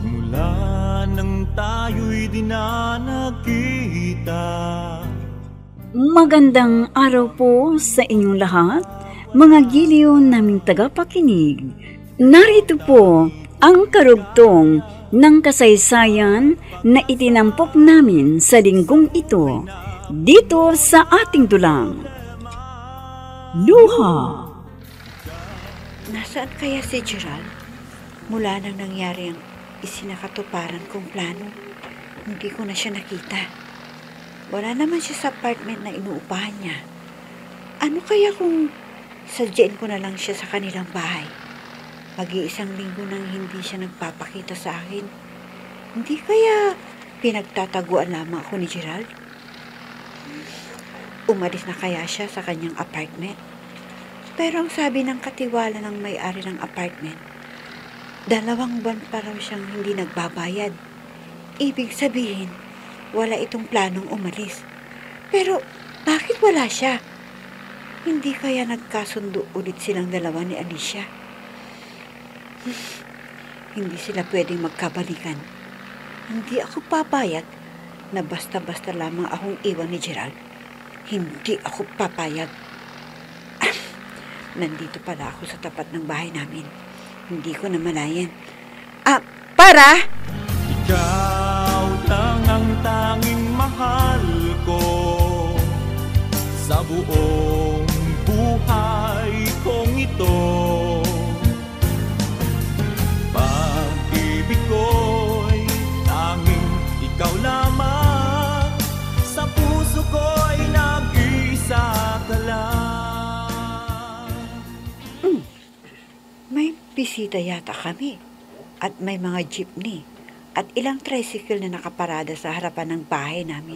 Mula nang tayo'y di na nagkita. Magandang araw po sa inyong lahat, mga giliw naming tagapakinig. Narito po ang karugtong ng kasaysayan na itinampok namin sa linggong ito, dito sa ating dulang. Luha. Nasaan kaya si Gerald? Mula nang nangyari ang isinakatuparan kong plano, hindi ko na siya nakita. Wala naman siya sa apartment na inuupahan niya. Ano kaya kung sadyain ko na lang siya sa kanilang bahay? Mag-iisang linggo nang hindi siya nagpapakita sa akin. Hindi kaya pinagtataguan lamang ako ni Gerald? Umalis na kaya siya sa kanyang apartment? Pero ang sabi ng katiwala ng may-ari ng apartment, 2 buwan pa raw siyang hindi nagbabayad. Ibig sabihin, wala itong planong umalis. Pero bakit wala siya? Hindi kaya nagkasundo ulit silang dalawa ni Alicia? Hindi sila pwedeng magkabalikan. Hindi ako papayag na basta-basta lamang akong iwan ni Gerald. Hindi ako papayag. Nandito pala ako sa tapat ng bahay namin. Hindi ko namalayan. Para! Ikaw lang ang tanging mahal ko sa buong buhay kong ito. Pag-ibig ko'y tanging ikaw lamang, sa puso ko'y nag-iisa ka lang. May bisita yata kami at may mga jeepney at ilang tricycle na nakaparada sa harapan ng bahay namin.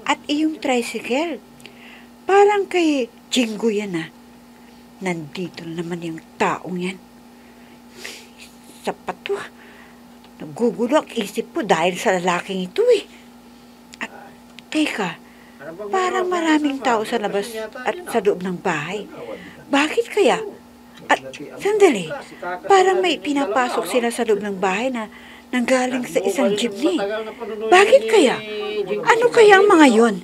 At iyong tricycle, parang kay Jingo yan ah. Nandito na naman yung taong yan. Sapat to ah. Nagugulo ang isip ko dahil sa lalaking ito eh. At teka, parang maraming tao sa labas at sa loob ng bahay. Bakit kaya? At sandali, parang may pinapasok sila sa loob ng bahay na nanggaling sa isang jeepney. Bakit kaya? Ano kaya ang mga yon?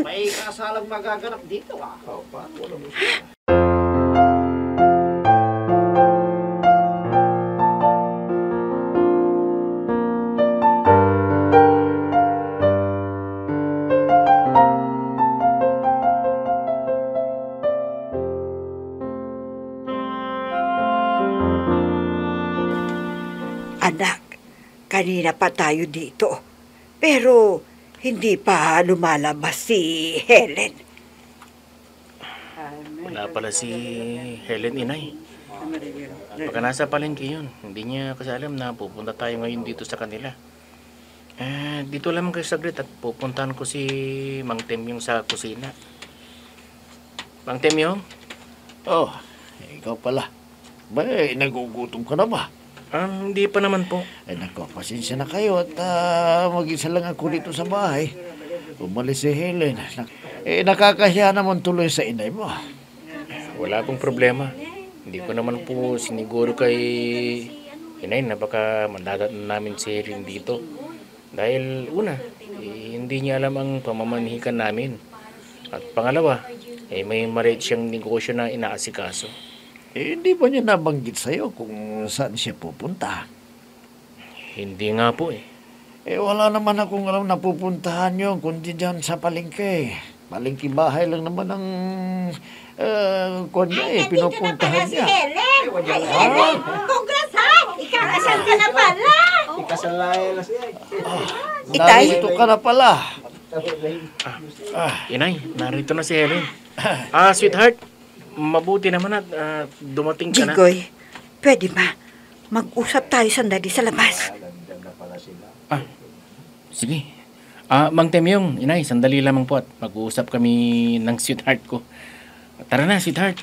May kasalang magaganap dito ah. Anak, kanina pa tayo dito. Pero hindi pa lumalabas si Helen. Wala pala si Helen, inay. Baka nasa palengke yun. Hindi niya kasi alam na pupunta tayo ngayon dito sa kanila. Dito lamang kayo saglit at pupuntahan ko si Mang Temyong sa kusina. Mang Temyong? Oh, ikaw pala. Nagugutom ka na ba? Hindi pa naman po. Nako, pasensya na kayo at mag-isa lang ako dito sa bahay. Umalis si Helen. Nakakahiya naman tuloy sa inay mo. Wala pong problema. Hindi ko naman po siniguro kay inay na baka mandadat na namin si Helen dito. Dahil una, hindi niya alam ang pamamanhikan namin. At pangalawa, may maliit siyang negosyo na inaasikaso. Hindi ba niya nabanggit sa'yo kung saan siya pupunta? Hindi nga po eh. Wala naman akong alam na pupuntahan yun, kundi dyan sa palengke. Palengke bahay lang naman ang pinupuntahan niya. Ay, Helen! Congrats ha! Ikakasal ka na pala! Ikasal na siya. Itay? Narito ka na pala. Inay, narito na si Helen. Sweetheart, mabuti naman at dumating ka na. Jigoy, pwede ba? Mag-usap tayo sandali sa labas. Sige. Mang Temyong, inay, sandali lamang po at mag-uusap kami ng sweetheart ko. Tara na, sweetheart.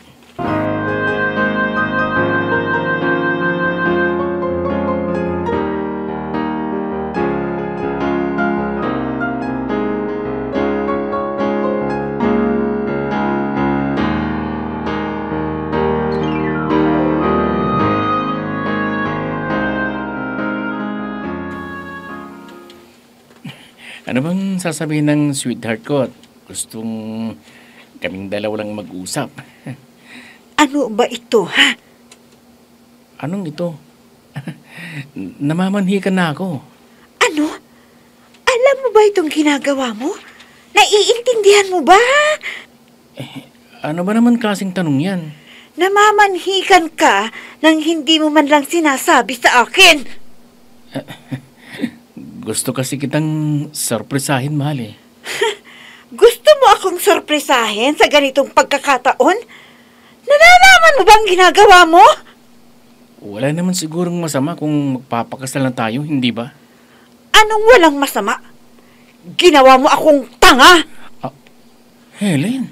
Ano bang sasabihin ng sweetheart ko at gustong kaming dalawa lang mag-usap? Ano ba ito, ha? Anong ito? Namamanhikan na ako. Ano? Alam mo ba itong ginagawa mo? Naiintindihan mo ba? Ano ba naman klaseng tanong yan? Namamanhikan ka nang hindi mo man lang sinasabi sa akin. Gusto kasi kitang sorpresahin, mahal eh. Gusto mo akong sorpresahin sa ganitong pagkakataon? Nalalaman mo bang ginagawa mo? Wala naman sigurong masama kung magpapakasal na tayo, hindi ba? Anong walang masama? Ginawa mo akong tanga! Helen.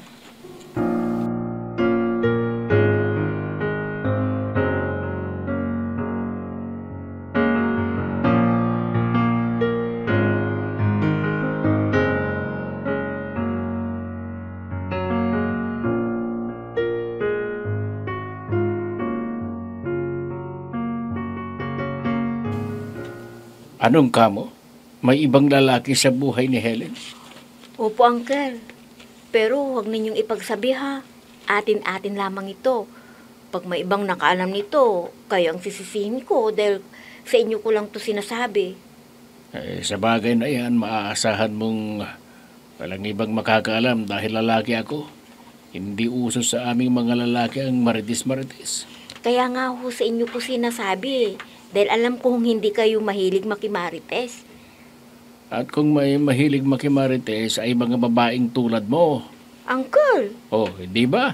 Anong kamo? May ibang lalaki sa buhay ni Helen? Opo, Uncle. Pero huwag ninyong ipagsabi ha. Atin-atin lamang ito. Pag may ibang nakaalam nito, kayo ang sisisihin ko dahil sa inyo ko lang to sinasabi. Sa bagay na yan, maaasahan mong walang ibang makakaalam dahil lalaki ako. Hindi uso sa aming mga lalaki ang marites-marites. Kaya nga ho sa inyo ko sinasabi dahil alam kong hindi kayo mahilig makimarites. At kung may mahilig makimarites ay mga babaeng tulad mo. Uncle! Oh, hindi ba?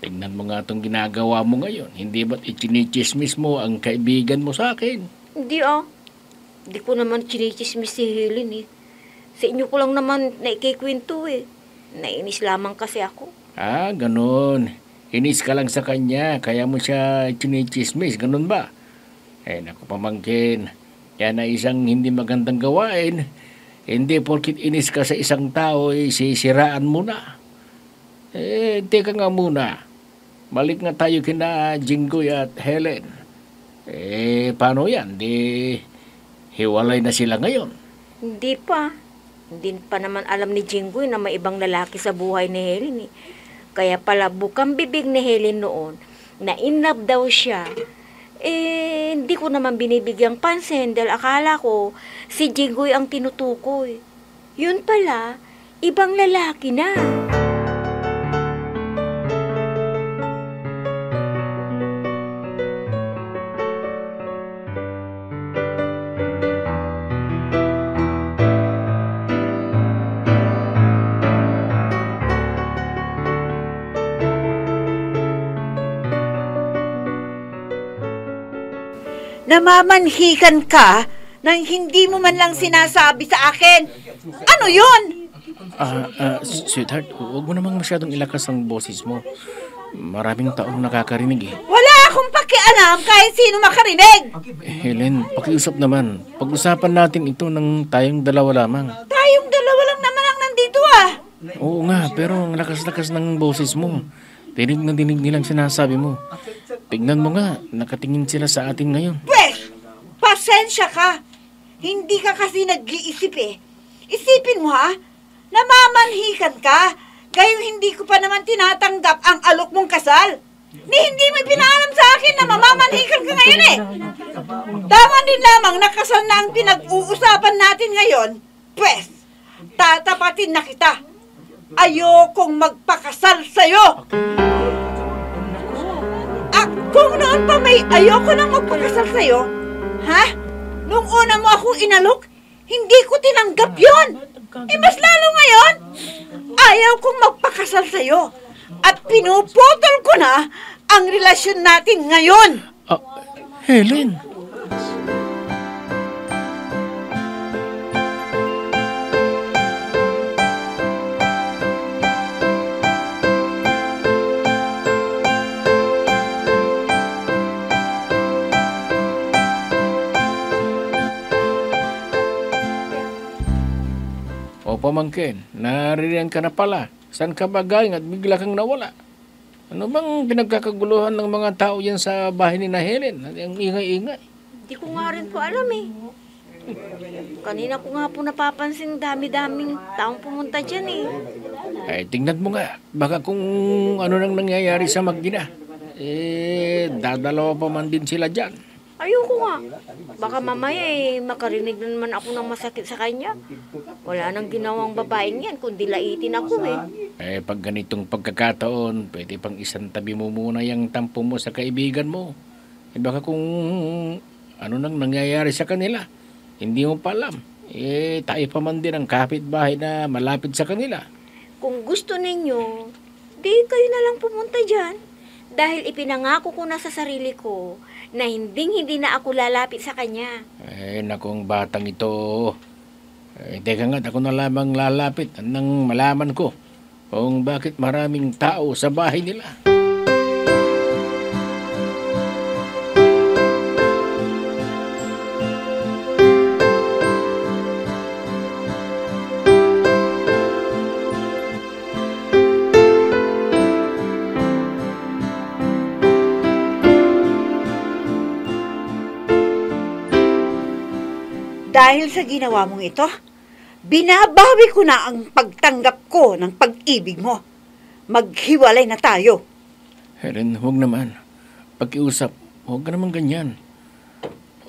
Tingnan mo nga itong ginagawa mo ngayon. Hindi ba't ichinichismis mo ang kaibigan mo sa akin? Hindi Hindi ko naman chinichismis si Helen eh. Sa inyo ko lang naman naikikwento eh. Nainis lamang kasi ako. Ganun. Inis ka lang sa kanya, kaya mo siya chinichismis, ganun ba? Naku pamangkin, yan ay isang hindi magandang gawain. Hindi porkit inis ka sa isang tao, sisiraan mo na. Teka nga muna. Balik nga tayo kina Jinggoy at Helen. Paano yan? Hiwalay na sila ngayon. Hindi pa. Hindi pa naman alam ni Jinggoy na may ibang lalaki sa buhay ni Helen eh. Kaya pala bukang bibig ni Helen noon na in love daw siya. Hindi ko naman binibigyang pansin dahil akala ko si Jinggoy ang tinutukoy. Yun pala, ibang lalaki na. Namamanhikan ka nang hindi mo man lang sinasabi sa akin. Ano yun? Sweetheart, huwag mo namang masyadong ilakas ang boses mo. Maraming taong nakakarinig eh. Wala akong pakialam kahit sino makarinig. Helen, pakiusap naman. Pag-usapan natin ito ng tayong dalawa lamang. Tayong dalawa lang naman ang nandito Oo nga, pero ang lakas-lakas ng boses mo. Dinig na dinig nilang sinasabi mo. Tignan mo nga, nakatingin sila sa atin ngayon. Pwes, pasensya ka. Hindi ka kasi nag-iisip eh. Isipin mo namamanhikan ka. Gayong hindi ko pa naman tinatanggap ang alok mong kasal. Hindi mo pinaalam sa akin na mamamanhikan ka ngayon eh. Tama din lamang na kasal na ang pinag-uusapan natin ngayon. Pwes, tatapatin na kita. Ayokong magpakasal sa'yo. Kung noon pa may ayoko nang magpakasal sa'yo, nung una mo akong inalok, hindi ko tinanggap yon. Mas lalo ngayon, ayaw kong magpakasal sa'yo. At pinuputol ko na ang relasyon natin ngayon. Helen. Pamangkin, naririyan ka na pala. Saan ka ba galing at bigla kang nawala? Ano bang pinagkakaguluhan ng mga tao yan sa bahay ni na Helen? Ang ingay-ingay. Hindi ko nga rin po alam eh. Kanina ko nga po napapansin dami-daming taong pumunta dyan eh. Ay, tingnan mo nga. Baka kung ano nang nangyayari sa Magdina. Dadalawa pa man din sila dyan. Ayoko nga. Baka mamaya makarinig na naman ako ng masakit sa kanya. Wala nang ginawang babaeng yan, kundi laitin ako eh. Pag ganitong pagkakataon, pwede pang isang tabi mo muna yung tampo mo sa kaibigan mo. Baka kung ano nang nangyayari sa kanila, hindi mo pa alam. Tayo pa man din ang kapitbahay na malapit sa kanila. Kung gusto ninyo, di kayo na lang pumunta dyan. Dahil ipinangako ko na sa sarili ko na hindi na ako lalapit sa kanya. Nakong batang ito. Teka nga, ako na lamang lalapit nang malaman ko kung bakit maraming tao sa bahay nila. Dahil sa ginawa mong ito, binabawi ko na ang pagtanggap ko ng pag-ibig mo. Maghiwalay na tayo. Helen, huwag naman. Pag-iusap, huwag ka naman ganyan.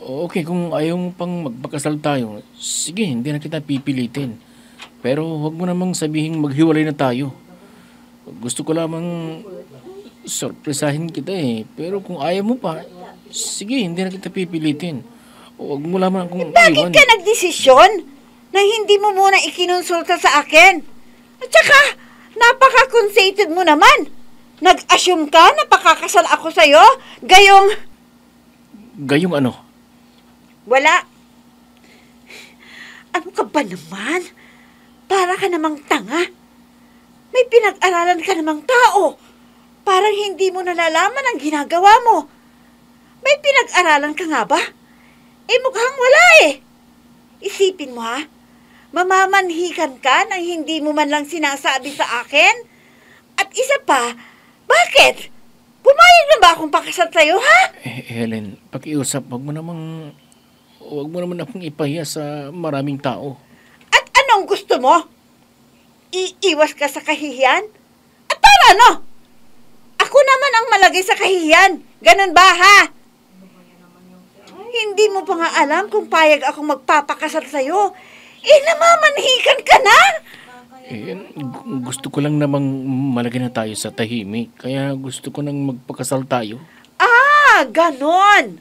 Okay, kung ayaw mo pang magpakasal tayo, sige, hindi na kita pipilitin. Pero huwag mo namang sabihin maghiwalay na tayo. Gusto ko lamang sorpresahin kita eh. Pero kung ayaw mo pa, sige, hindi na kita pipilitin. Huwag mo lamang akong Bakit ka nagdesisyon na hindi mo muna ikinonsulta sa akin? At saka, napaka-conceited mo naman. Nag-assume ka na pakakasal ako sa'yo? Gayong ano? wala. Ano ka ba naman? Para ka namang tanga. May pinag-aralan ka namang tao. Parang hindi mo nalalaman ang ginagawa mo. May pinag-aralan ka nga ba? Mukhang wala eh. Isipin mo ha, mamamanhikan ka nang hindi mo man lang sinasabi sa akin? At isa pa, bakit? Pumayag na ba akong pakasal sa'yo, ha? Helen, pakiusap, huwag mo naman akong ipahiya sa maraming tao. At anong gusto mo? Iiwas ka sa kahihiyan? At para ano? Ako naman ang malagay sa kahihiyan. Ganun ba, ha? Hindi mo pa nga alam kung payag akong magpapakasal sa'yo. Namamanhikan ka na! Gusto ko lang namang malagay na tayo sa tahimik. Kaya gusto ko nang magpakasal tayo. Ganon!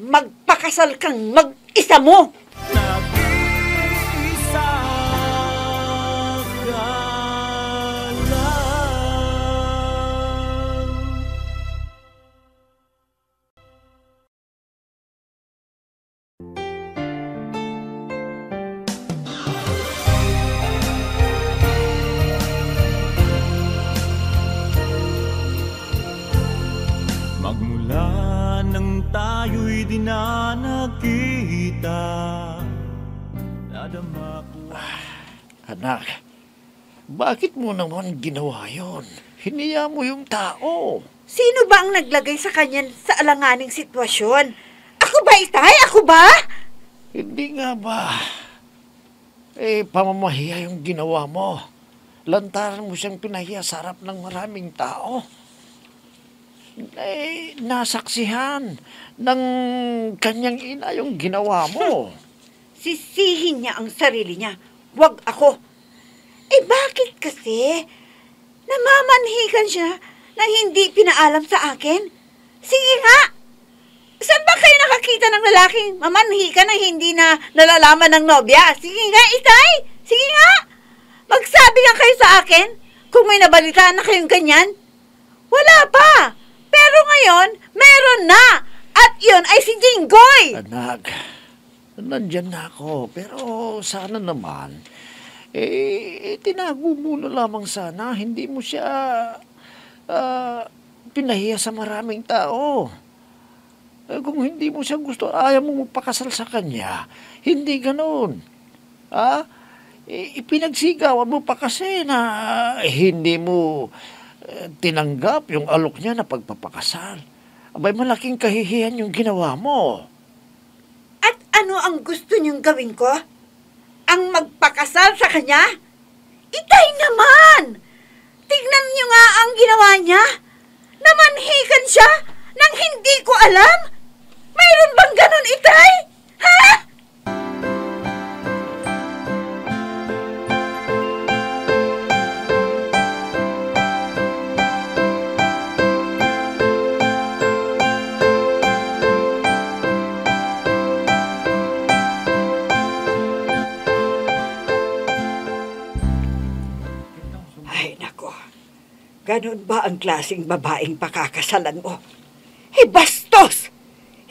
Magpakasal kang mag-isa mo! Nag-iisa ka lang. Magmula nang tayo'y di na nagkita, nadama ko. Anak, bakit mo naman ginawa yon? Hiniya mo yung tao. Sino ba ang naglagay sa kanya sa alanganing sitwasyon? Ako ba, Itay? Ako ba? Hindi nga ba? Pamamahiya yung ginawa mo. Lantaran mo siyang pinahiya sa harap ng maraming tao. Nasaksihan ng kanyang ina yung ginawa mo. Sisihin niya ang sarili niya. Huwag ako. Bakit kasi? Namamanhikan siya na hindi pinaalam sa akin? Sige nga! Saan ba kayo nakakita ng lalaking mamanhikan na hindi na nalalaman ng nobya? Sige nga, Itay! Sige nga! Magsabi nga kayo sa akin kung may nabalitaan na kayong ganyan. Wala pa! Pero ngayon, meron na! At yun ay si Jinggoy! Anak, nandyan na ako. Pero sana naman, tinago mo na lamang sana. Hindi mo siya pinahiya sa maraming tao. Kung hindi mo siya gusto, ayaw mo magpakasal sa kanya. Hindi ganoon. Ipinagsigawan mo pa kasi na hindi mo tinanggap yung alok niya na pagpapakasal. Abay, malaking kahihiyan yung ginawa mo. At ano ang gusto niyong gawin ko? Ang magpakasal sa kanya? Itay naman! Tignan niyo nga ang ginawa niya. Namanhikan siya nang hindi ko alam. Mayroon bang ganon, Itay? Ha? Ay, nako. Ganon ba ang klaseng babaeng pakakasalan mo? Bastos!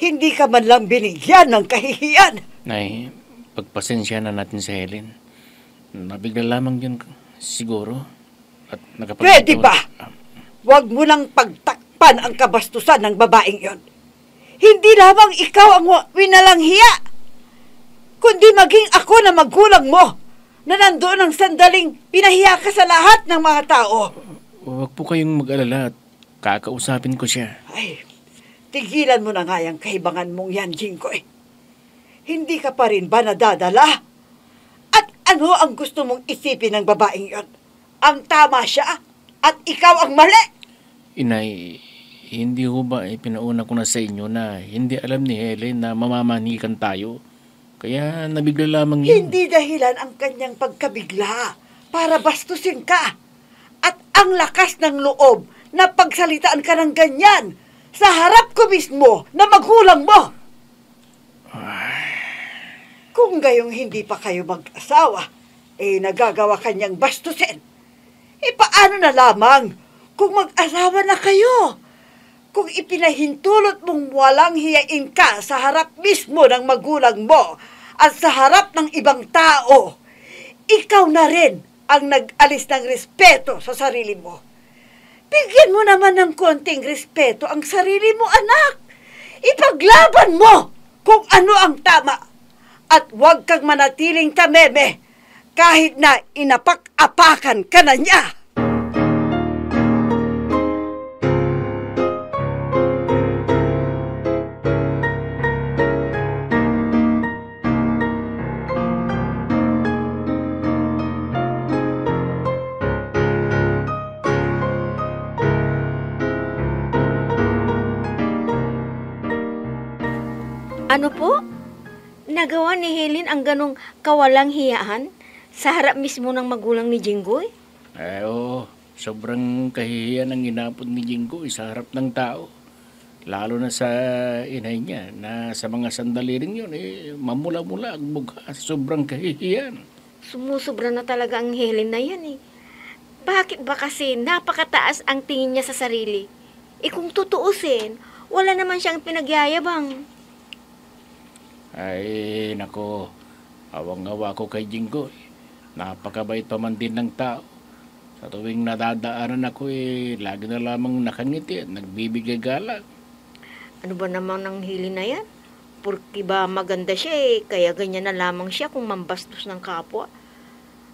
Hindi ka man lang binigyan ng kahihiyan. Nay, pagpasensya na natin si Helen. Nabigla lamang yun siguro. At Pwede ba? Huwag mo nang pagtakpan ang kabastusan ng babaeng yon. Hindi lamang ikaw ang winalanghiya, kundi maging ako na magulang mo na nandoon ang sandaling pinahiya ka sa lahat ng mga tao. Huwag po kayong mag-alala at kakausapin ko siya. Ay, tigilan mo na nga yung kahibangan mong yan, Jinggoy. Hindi ka pa rin ba nadadala? At ano ang gusto mong isipin ng babaeng yon? Ang tama siya at ikaw ang mali. Inay, hindi ho ba pinauna ko na sa inyo na hindi alam ni Helen na mamamanikan tayo? Kaya nabigla lamang yun. Hindi dahilan ang kanyang pagkabigla para bastusin ka. At ang lakas ng loob na pagsalitaan ka ng ganyan sa harap ko mismo na magulang mo. Kung gayong hindi pa kayo mag-asawa, nagagawa kanyang bastusin. Paano na lamang kung mag-asawa na kayo? Kung ipinahintulot mong walang hiyain ka sa harap mismo ng magulang mo at sa harap ng ibang tao, ikaw na rin ang nag-alis ng respeto sa sarili mo. Bigyan mo naman ng konting respeto ang sarili mo, anak. Ipaglaban mo kung ano ang tama. At huwag kang manatiling tameme kahit na inapak-apakan ka na niya. Ano po? Nagawa ni Helen ang ganong kawalang hiyaan sa harap mismo ng magulang ni Jinggoy? Oo, sobrang kahihiyan ang inapon ni Jinggoy sa harap ng tao. Lalo na sa inay niya na sa mga sandali rin yun, mamula-mula ang mukha. Sobrang kahihiyan. Sumusobra na talaga ang Helen na yan Bakit ba kasi napakataas ang tingin niya sa sarili? Kung tutuusin, wala naman siyang pinagyayabang. Ay, nako, awang-awa ko kay Jinggoy. Napakabait pa man din ng tao. Sa tuwing nadadaanan ako, lagi na lamang nakangiti at nagbibigay galang. Ano ba naman ang Helen na yan? Porque ba maganda siya kaya ganyan na lamang siya kung mambastos ng kapwa.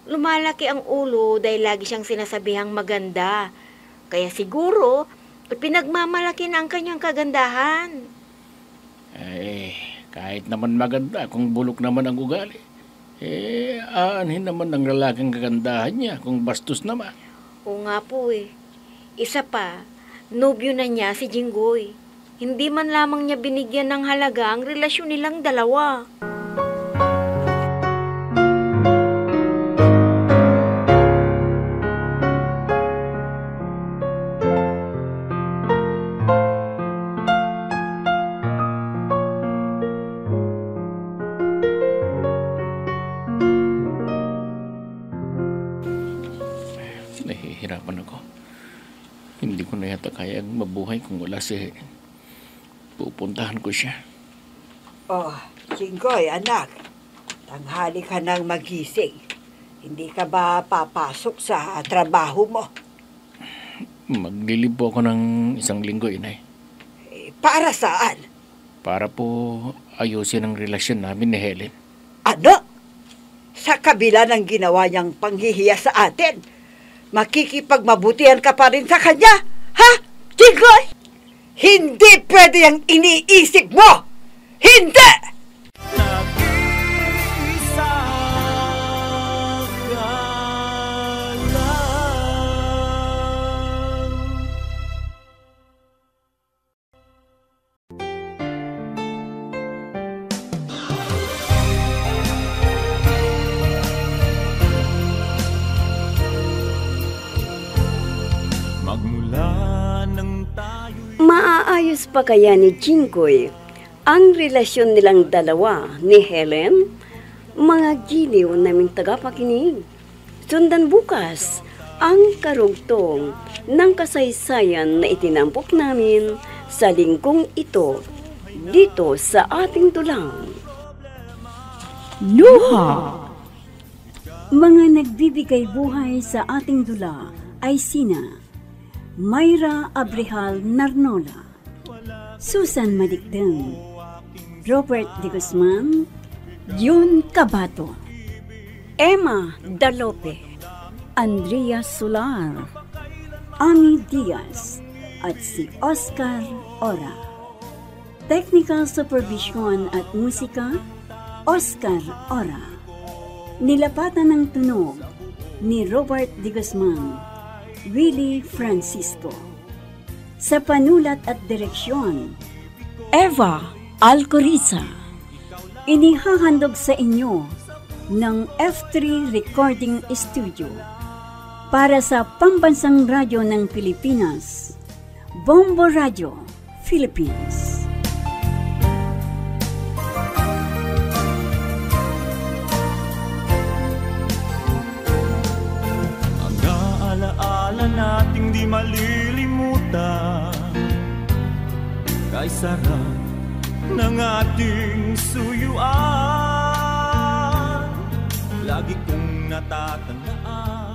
Lumalaki ang ulo dahil lagi siyang sinasabihang maganda. Kaya siguro, pinagmamalaki na ang kanyang kagandahan. Ay, kahit naman maganda, kung bulok naman ang ugali, aanhin naman ang lalaking kagandahan niya kung bastos naman. Oo nga po Isa pa, nobyo na niya si Jinggoy. Hindi man lamang niya binigyan ng halaga ang relasyon nilang dalawa. Nahihirapan ako. Hindi ko na yata kayang mabuhay kung wala si Helen. Pupuntahan ko siya. Oh, Jinggoy, anak. Tanghali ka nang magising. Hindi ka ba papasok sa trabaho mo? Maglilib po ako ng 1 linggo, inay. Para saan? Para po ayusin ang relasyon namin ni Helen. Ano? Sa kabila ng ginawa niyang panghihiya sa atin, makikipagmabutihan ka pa rin sa kanya? Ha? Jinggoy? Hindi pwede yung iniisip mo! Hindi! Maayos pa kaya ni Jinggoy ang relasyon nilang dalawa ni Helen? Mga giliw naming tagapakinig. Sundan bukas ang karugtong ng kasaysayan na itinampok namin sa linggong ito dito sa ating tulang. Luha! Mga nagbibigay buhay sa ating dula ay sina Mayra Abrehal Narnola, Susan Madikdeng, Robert De Guzman, Yun Cabato, Emma Dalope, Andrea Solar, Ami Diaz, at si Oscar Ora. Technical Supervision at Musika, Oscar Ora. Nilapatan ng tunog ni Robert De Guzman, Willie Francisco. Sa panulat at direksyon, Eva Alcoriza. Inihahandog sa inyo ng F3 Recording Studio para sa Pambansang Radyo ng Pilipinas, Bombo Radio, Philippines. Ang naalaala nating di malilimutan, kay sarap ng ating suyuan, lagi kong natatandaan.